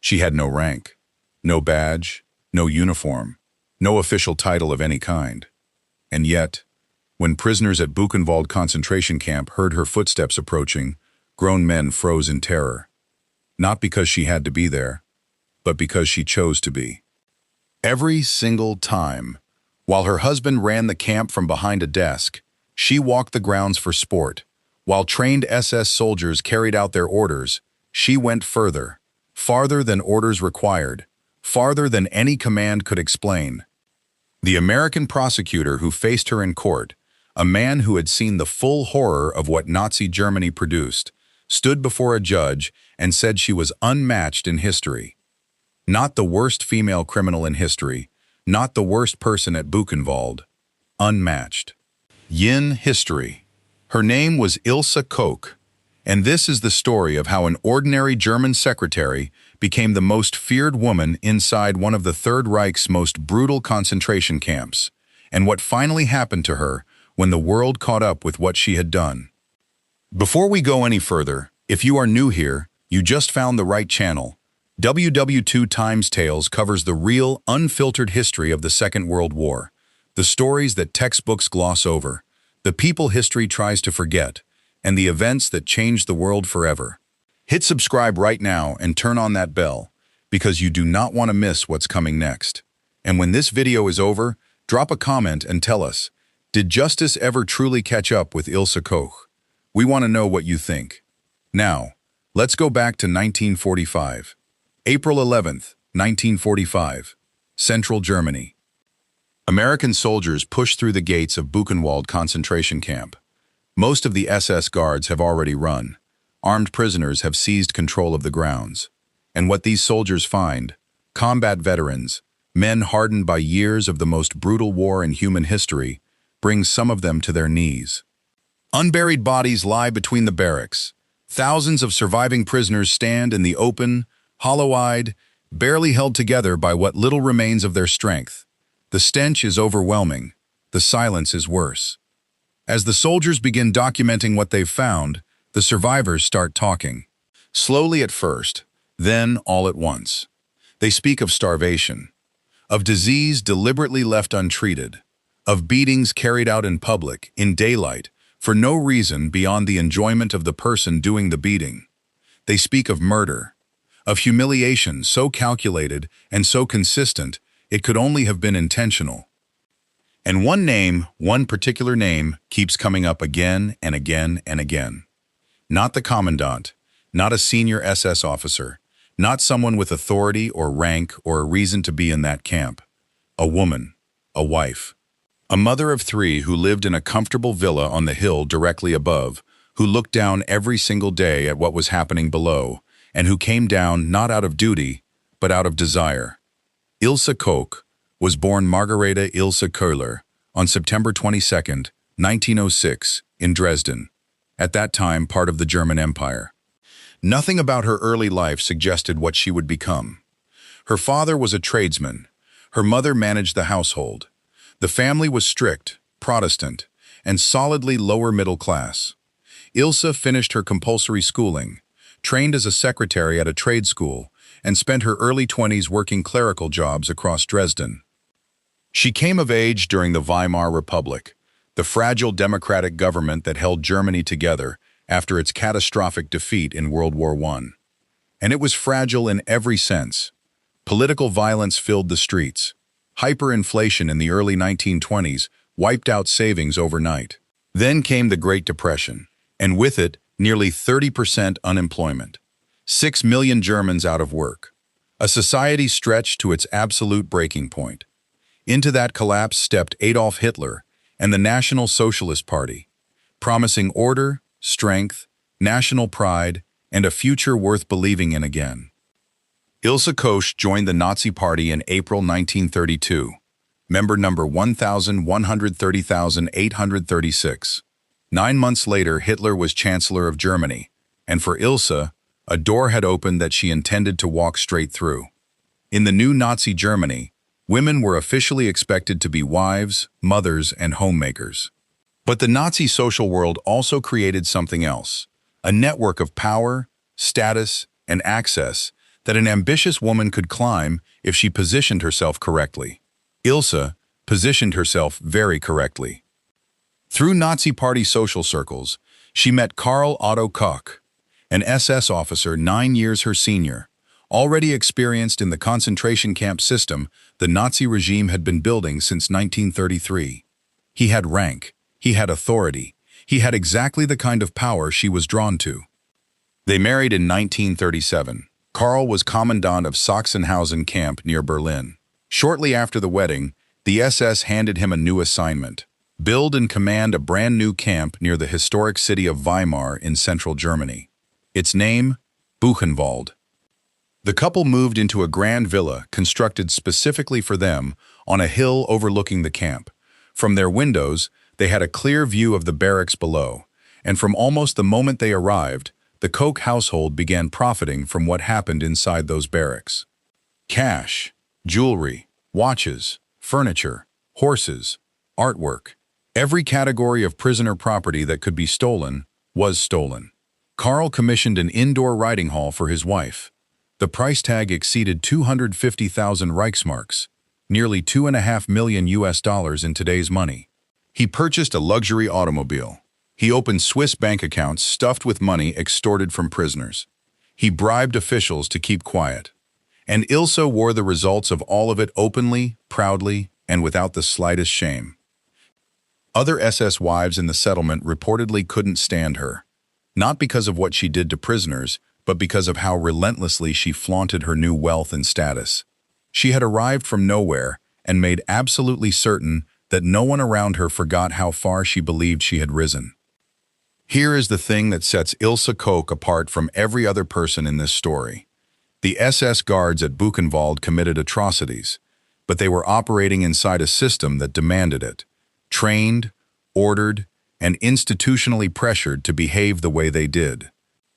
She had no rank, no badge, no uniform, no official title of any kind. And yet, when prisoners at Buchenwald concentration camp heard her footsteps approaching, grown men froze in terror. Not because she had to be there, but because she chose to be. Every single time, while her husband ran the camp from behind a desk, she walked the grounds for sport. While trained SS soldiers carried out their orders, she went further, farther than orders required, farther than any command could explain. The American prosecutor who faced her in court, a man who had seen the full horror of what Nazi Germany produced, stood before a judge and said she was unmatched in history. Not the worst female criminal in history, not the worst person at Buchenwald. Unmatched. Yin history. Her name was Ilse Koch, and this is the story of how an ordinary German secretary became the most feared woman inside one of the Third Reich's most brutal concentration camps, and what finally happened to her when the world caught up with what she had done. Before we go any further, if you are new here, you just found the right channel. WW2 Times Tales covers the real, unfiltered history of the Second World War, the stories that textbooks gloss over, the people history tries to forget, and the events that changed the world forever. Hit subscribe right now and turn on that bell, because you do not want to miss what's coming next. And when this video is over, drop a comment and tell us, did justice ever truly catch up with Ilse Koch? We want to know what you think. Now, let's go back to 1945. April 11th, 1945, Central Germany. American soldiers pushed through the gates of Buchenwald concentration camp. Most of the SS guards have already run. Armed prisoners have seized control of the grounds. And what these soldiers find, combat veterans, men hardened by years of the most brutal war in human history, brings some of them to their knees. Unburied bodies lie between the barracks. Thousands of surviving prisoners stand in the open, hollow-eyed, barely held together by what little remains of their strength. The stench is overwhelming. The silence is worse. As the soldiers begin documenting what they've found, the survivors start talking. Slowly at first, then all at once. They speak of starvation, of disease deliberately left untreated, of beatings carried out in public, in daylight, for no reason beyond the enjoyment of the person doing the beating. They speak of murder, of humiliation so calculated and so consistent it could only have been intentional. And one particular name, keeps coming up again and again and again. Not the commandant, not a senior SS officer, not someone with authority or rank or a reason to be in that camp. A woman, a wife. A mother of 3 who lived in a comfortable villa on the hill directly above, who looked down every single day at what was happening below, and who came down not out of duty, but out of desire. Ilse Koch was born Margarete Ilse Köhler on September 22, 1906, in Dresden, at that time part of the German Empire. Nothing about her early life suggested what she would become. Her father was a tradesman. Her mother managed the household. The family was strict, Protestant, and solidly lower middle class. Ilse finished her compulsory schooling, trained as a secretary at a trade school, and spent her early 20s working clerical jobs across Dresden. She came of age during the Weimar Republic, the fragile democratic government that held Germany together after its catastrophic defeat in World War I. And it was fragile in every sense. Political violence filled the streets. Hyperinflation in the early 1920s wiped out savings overnight. Then came the Great Depression, and with it, nearly 30% unemployment. 6 million Germans out of work. A society stretched to its absolute breaking point. Into that collapse stepped Adolf Hitler and the National Socialist Party, promising order, strength, national pride, and a future worth believing in again. Ilse Koch joined the Nazi Party in April 1932, member number 1,130,836. 9 months later, Hitler was Chancellor of Germany, and for Ilse, a door had opened that she intended to walk straight through. In the new Nazi Germany, women were officially expected to be wives, mothers, and homemakers. But the Nazi social world also created something else, a network of power, status, and access that an ambitious woman could climb if she positioned herself correctly. Ilse positioned herself very correctly. Through Nazi Party social circles, she met Karl Otto Koch, an SS officer 9 years her senior, already experienced in the concentration camp system the Nazi regime had been building since 1933. He had rank, he had authority, he had exactly the kind of power she was drawn to. They married in 1937. Karl was commandant of Sachsenhausen camp near Berlin. Shortly after the wedding, the SS handed him a new assignment: build and command a brand new camp near the historic city of Weimar in central Germany. Its name, Buchenwald. The couple moved into a grand villa constructed specifically for them on a hill overlooking the camp. From their windows, they had a clear view of the barracks below, and from almost the moment they arrived, the Koch household began profiting from what happened inside those barracks. Cash, jewelry, watches, furniture, horses, artwork. Every category of prisoner property that could be stolen was stolen. Karl commissioned an indoor riding hall for his wife. The price tag exceeded 250,000 Reichsmarks, nearly $2.5 million in today's money. He purchased a luxury automobile. He opened Swiss bank accounts stuffed with money extorted from prisoners. He bribed officials to keep quiet. And Ilse wore the results of all of it openly, proudly, and without the slightest shame. Other SS wives in the settlement reportedly couldn't stand her, not because of what she did to prisoners, but because of how relentlessly she flaunted her new wealth and status. She had arrived from nowhere and made absolutely certain that no one around her forgot how far she believed she had risen. Here is the thing that sets Ilse Koch apart from every other person in this story. The SS guards at Buchenwald committed atrocities, but they were operating inside a system that demanded it, trained, ordered, and institutionally pressured to behave the way they did.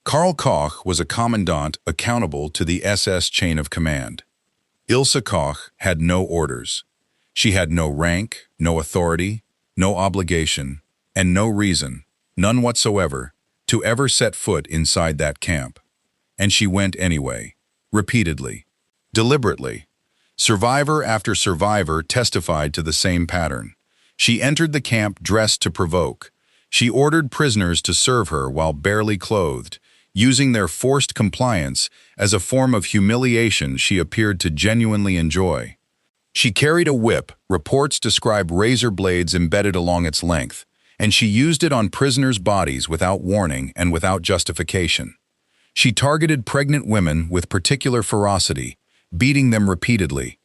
Karl Koch was a commandant accountable to the SS chain of command. Ilse Koch had no orders. She had no rank, no authority, no obligation, and no reason, none whatsoever, to ever set foot inside that camp. And she went anyway, repeatedly, deliberately. Survivor after survivor testified to the same pattern. She entered the camp dressed to provoke. She ordered prisoners to serve her while barely clothed, using their forced compliance as a form of humiliation she appeared to genuinely enjoy. She carried a whip, reports describe razor blades embedded along its length, and she used it on prisoners' bodies without warning and without justification. She targeted pregnant women with particular ferocity, beating them repeatedly.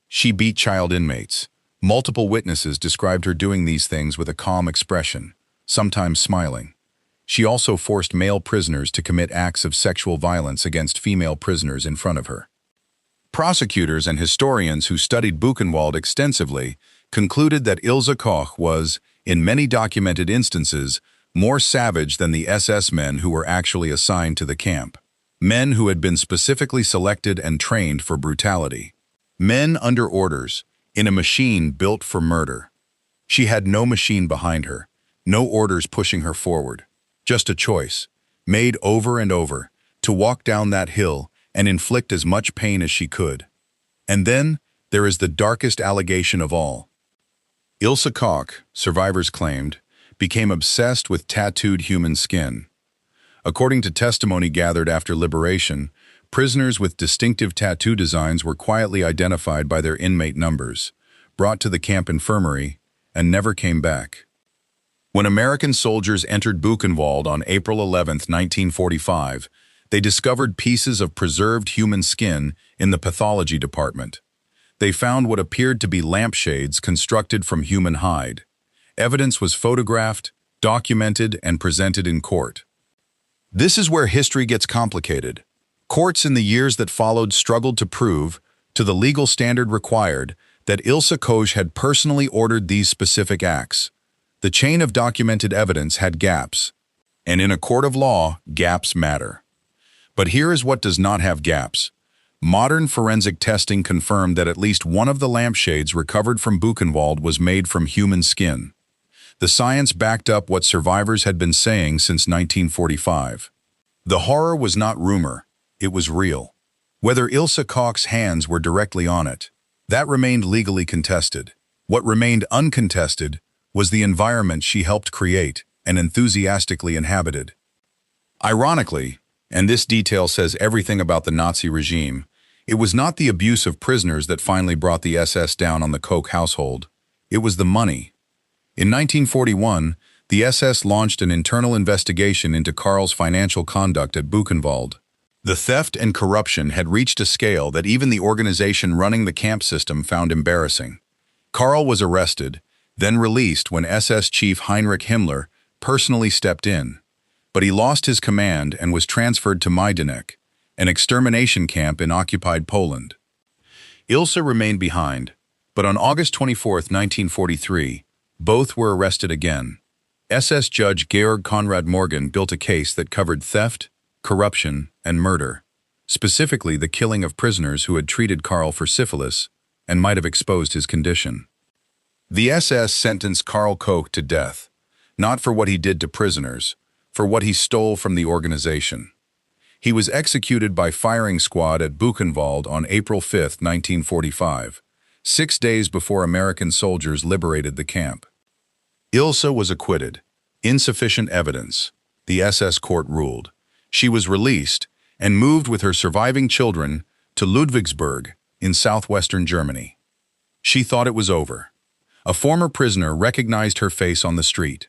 She beat child inmates. Multiple witnesses described her doing these things with a calm expression, sometimes smiling. She also forced male prisoners to commit acts of sexual violence against female prisoners in front of her. Prosecutors and historians who studied Buchenwald extensively concluded that Ilse Koch was, in many documented instances, more savage than the SS men who were actually assigned to the camp. Men who had been specifically selected and trained for brutality. Men under orders, in a machine built for murder. She had no machine behind her, no orders pushing her forward. Just a choice, made over and over, to walk down that hill and inflict as much pain as she could. And then there is the darkest allegation of all. Ilse Koch, survivors claimed, became obsessed with tattooed human skin. According to testimony gathered after liberation, prisoners with distinctive tattoo designs were quietly identified by their inmate numbers, brought to the camp infirmary, and never came back. When American soldiers entered Buchenwald on April 11, 1945, they discovered pieces of preserved human skin in the pathology department. They found what appeared to be lampshades constructed from human hide. Evidence was photographed, documented, and presented in court. This is where history gets complicated. Courts in the years that followed struggled to prove, to the legal standard required, that Ilse Koch had personally ordered these specific acts. The chain of documented evidence had gaps, and in a court of law, gaps matter. But here is what does not have gaps. Modern forensic testing confirmed that at least one of the lampshades recovered from Buchenwald was made from human skin. The science backed up what survivors had been saying since 1945. The horror was not rumor, it was real. whether Ilse Koch's hands were directly on it. That remained legally contested. What remained uncontested was the environment she helped create and enthusiastically inhabited. Ironically, and this detail says everything about the Nazi regime, it was not the abuse of prisoners that finally brought the SS down on the Koch household. It was the money. In 1941, the SS launched an internal investigation into Karl's financial conduct at Buchenwald. The theft and corruption had reached a scale that even the organization running the camp system found embarrassing. Karl was arrested, then released when SS chief Heinrich Himmler personally stepped in. But he lost his command and was transferred to Majdanek, an extermination camp in occupied Poland. Ilse remained behind, but on August 24, 1943, both were arrested again. SS Judge Georg Konrad Morgan built a case that covered theft, corruption, and murder, specifically the killing of prisoners who had treated Karl for syphilis and might have exposed his condition. The SS sentenced Karl Koch to death, not for what he did to prisoners, for what he stole from the organization. He was executed by firing squad at Buchenwald on April 5, 1945, 6 days before American soldiers liberated the camp. Ilse was acquitted. Insufficient evidence, the SS court ruled. She was released and moved with her surviving children to Ludwigsburg in southwestern Germany. She thought it was over. A former prisoner recognized her face on the street.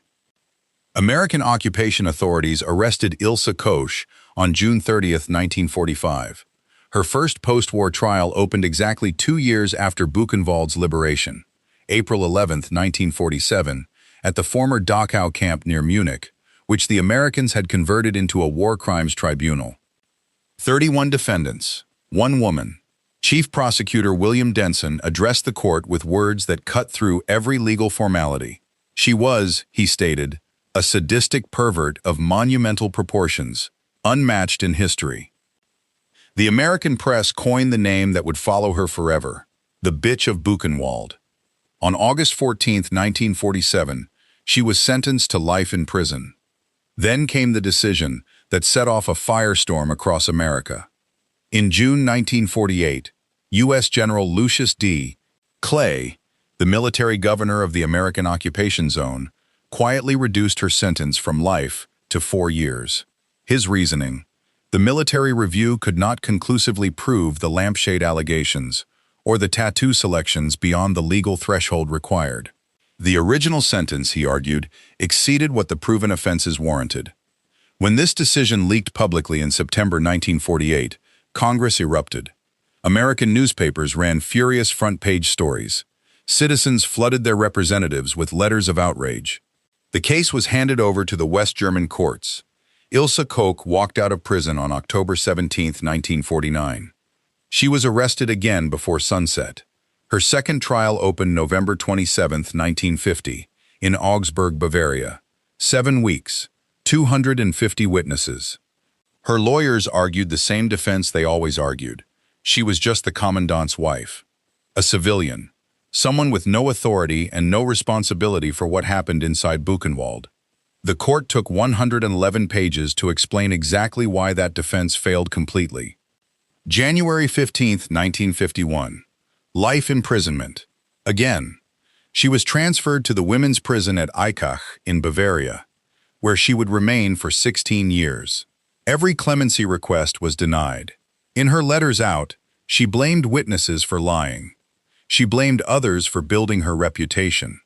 American occupation authorities arrested Ilse Koch on June 30, 1945. Her first post-war trial opened exactly 2 years after Buchenwald's liberation, April 11, 1947, at the former Dachau camp near Munich, which the Americans had converted into a war crimes tribunal. 31 defendants, 1 woman. Chief Prosecutor William Denson addressed the court with words that cut through every legal formality. She was, he stated, a sadistic pervert of monumental proportions, unmatched in history. The American press coined the name that would follow her forever, the bitch of Buchenwald. On August 14, 1947, she was sentenced to life in prison. Then came the decision that set off a firestorm across America. In June 1948, U.S. General Lucius D. Clay, the military governor of the American occupation zone, quietly reduced her sentence from life to 4 years. His reasoning: the military review could not conclusively prove the lampshade allegations or the tattoo selections beyond the legal threshold required. The original sentence, he argued, exceeded what the proven offenses warranted. When this decision leaked publicly in September 1948, Congress erupted. American newspapers ran furious front-page stories. Citizens flooded their representatives with letters of outrage. The case was handed over to the West German courts. Ilse Koch walked out of prison on October 17, 1949. She was arrested again before sunset. Her second trial opened November 27, 1950, in Augsburg, Bavaria. 7 weeks, 250 witnesses. Her lawyers argued the same defense they always argued. She was just the commandant's wife. A civilian. Someone with no authority and no responsibility for what happened inside Buchenwald. The court took 111 pages to explain exactly why that defense failed completely. January 15, 1951. Life imprisonment. Again. She was transferred to the women's prison at Eichach in Bavaria, where she would remain for 16 years. Every clemency request was denied. In her letters out, she blamed witnesses for lying. She blamed others for building her reputation.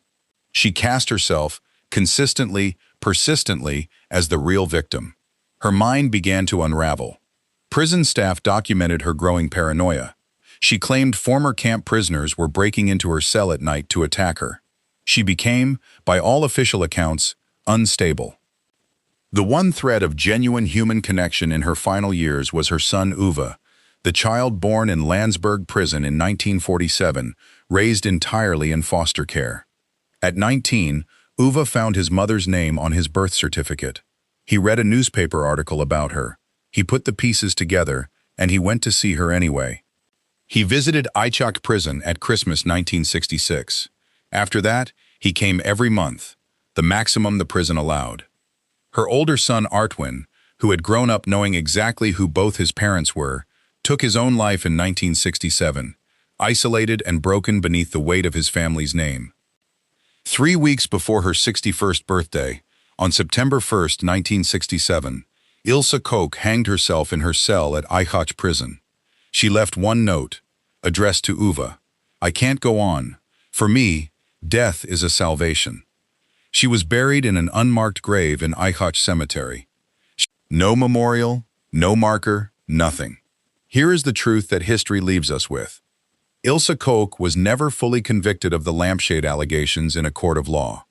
She cast herself, consistently, persistently, as the real victim. Her mind began to unravel. Prison staff documented her growing paranoia. She claimed former camp prisoners were breaking into her cell at night to attack her. She became, by all official accounts, unstable. The one thread of genuine human connection in her final years was her son Uwe, the child born in Landsberg prison in 1947, raised entirely in foster care. At 19, Uwe found his mother's name on his birth certificate. He read a newspaper article about her. He put the pieces together, and he went to see her anyway. He visited Eichach prison at Christmas 1966. After that, he came every month, the maximum the prison allowed. Her older son Artwin, who had grown up knowing exactly who both his parents were, took his own life in 1967, isolated and broken beneath the weight of his family's name. 3 weeks before her 61st birthday, on September 1st, 1967, Ilse Koch hanged herself in her cell at Eichach prison. She left one note, addressed to Uwe. "I can't go on. For me, death is a salvation." She was buried in an unmarked grave in Eichach Cemetery. No memorial, no marker, nothing. Here is the truth that history leaves us with. Ilse Koch was never fully convicted of the lampshade allegations in a court of law.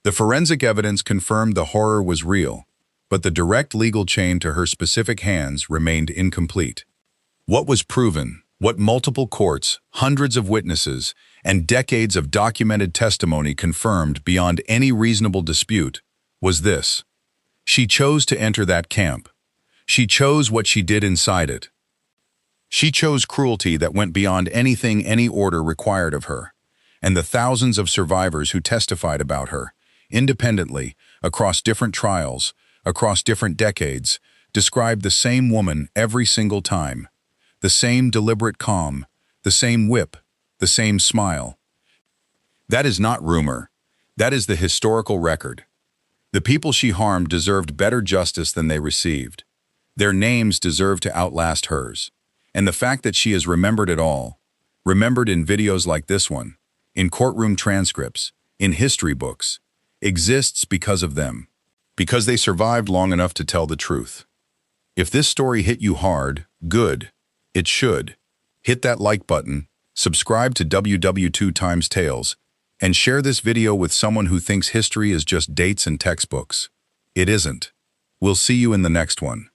The forensic evidence confirmed the horror was real, but the direct legal chain to her specific hands remained incomplete. What was proven, what multiple courts, hundreds of witnesses, and decades of documented testimony confirmed beyond any reasonable dispute, was this: she chose to enter that camp. She chose what she did inside it. She chose cruelty that went beyond anything any order required of her, and the thousands of survivors who testified about her, independently, across different trials, across different decades, described the same woman every single time. The same deliberate calm, the same whip, the same smile. That is not rumor. That is the historical record. The people she harmed deserved better justice than they received. Their names deserve to outlast hers. And the fact that she is remembered at all, remembered in videos like this one, in courtroom transcripts, in history books, exists because of them. Because they survived long enough to tell the truth. If this story hit you hard, good. It should. Hit that like button, subscribe to WW2 Times Tales, and share this video with someone who thinks history is just dates and textbooks. It isn't. We'll see you in the next one.